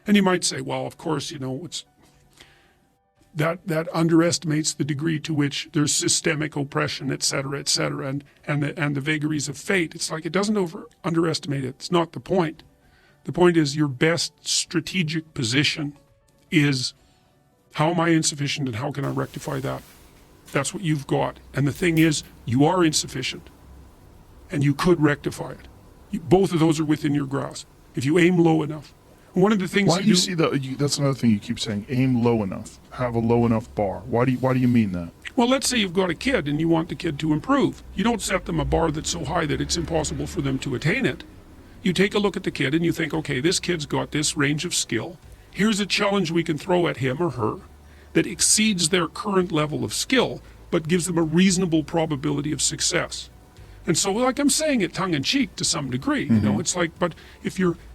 And you might say, well, of course, it's that underestimates the degree to which there's systemic oppression, et cetera, and the vagaries of fate. It's like it doesn't underestimate it. It's not the point. The point is your best strategic position is, how am I insufficient and how can I rectify that? That's what you've got. And the thing is, you are insufficient and you could rectify it. Both of those are within your grasp if you aim low enough. One of the things why do you see that's another thing you keep saying, aim low enough, have a low enough bar. Why do you mean that? Well, let's say you've got a kid and you want the kid to improve. You don't set them a bar that's so high that it's impossible for them to attain it. You take a look at the kid and you think, okay, this kid's got this range of skill. Here's a challenge we can throw at him or her that exceeds their current level of skill, but gives them a reasonable probability of success. And so, like I'm saying it tongue-in-cheek to some degree, it's like, but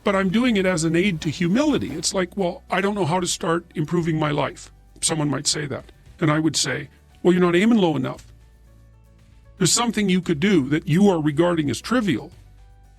I'm doing it as an aid to humility. It's like, well, I don't know how to start improving my life. Someone might say that. And I would say, well, you're not aiming low enough. There's something you could do that you are regarding as trivial,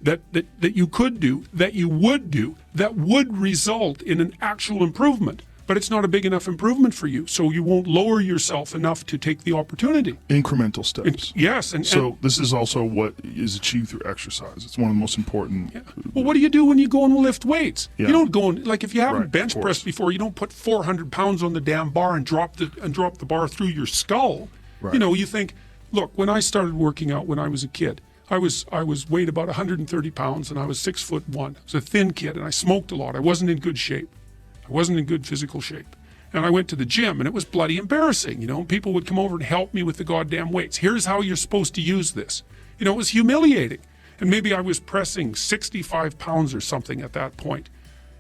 that you could do, that you would do, that would result in an actual improvement. But it's not a big enough improvement for you, so you won't lower yourself enough to take the opportunity. Incremental steps. Yes. So this is also what is achieved through exercise. It's one of the most important. Yeah. Well, what do you do when you go and lift weights? Yeah. You don't go and, like, if you haven't bench pressed before, you don't put 400 pounds on the damn bar and drop the bar through your skull. Right. You think, look, when I started working out when I was a kid, I was weighed about 130 pounds and I was 6'1". I was a thin kid and I smoked a lot. I wasn't in good shape. I wasn't in good physical shape. And I went to the gym and it was bloody embarrassing. People would come over and help me with the goddamn weights. Here's how you're supposed to use this. It was humiliating. And maybe I was pressing 65 pounds or something at that point.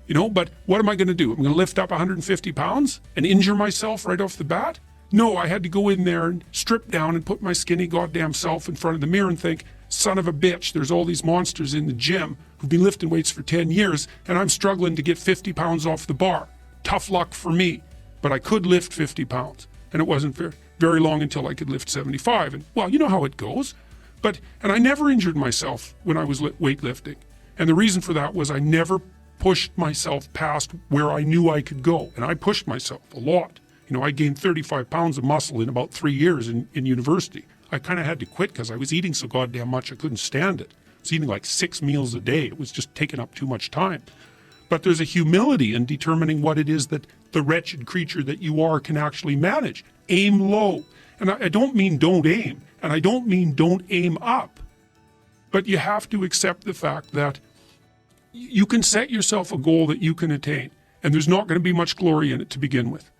But what am I going to do? I'm going to lift up 150 pounds and injure myself right off the bat? No, I had to go in there and strip down and put my skinny goddamn self in front of the mirror and think, son of a bitch, there's all these monsters in the gym who've been lifting weights for 10 years and I'm struggling to get 50 pounds off the bar. Tough luck for me. But I could lift 50 pounds. And it wasn't very long until I could lift 75. And, well, you know how it goes. And I never injured myself when I was weightlifting. And the reason for that was I never pushed myself past where I knew I could go. And I pushed myself a lot. I gained 35 pounds of muscle in about 3 years in university. I kind of had to quit because I was eating so goddamn much I couldn't stand it. I was eating like 6 meals a day. It was just taking up too much time. But there's a humility in determining what it is that the wretched creature that you are can actually manage. Aim low. And I don't mean don't aim, and I don't mean don't aim up. But you have to accept the fact that you can set yourself a goal that you can attain, and there's not going to be much glory in it to begin with.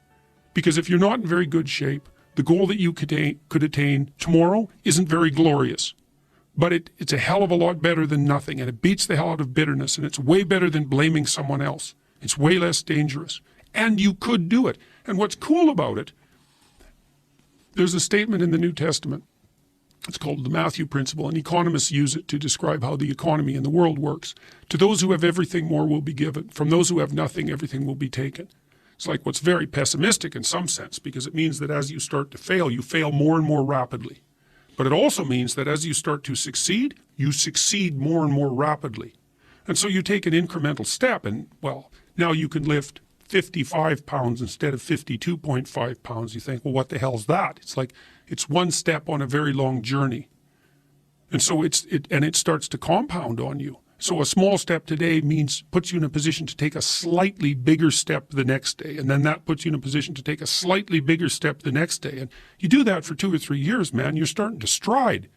Because if you're not in very good shape, the goal that you could attain tomorrow isn't very glorious. But it's a hell of a lot better than nothing, and it beats the hell out of bitterness, and it's way better than blaming someone else. It's way less dangerous. And you could do it. And what's cool about it, there's a statement in the New Testament. It's called the Matthew Principle, and economists use it to describe how the economy in the world works. To those who have everything, more will be given. From those who have nothing, everything will be taken. It's like what's very pessimistic in some sense, because it means that as you start to fail, you fail more and more rapidly. But it also means that as you start to succeed, you succeed more and more rapidly. And so you take an incremental step and, well, now you can lift 55 pounds instead of 52.5 pounds. You think, well, what the hell's that? It's like, it's one step on a very long journey. And so it starts to compound on you. So a small step today puts you in a position to take a slightly bigger step the next day. And then that puts you in a position to take a slightly bigger step the next day. And you do that for 2 or 3 years, man, you're starting to stride.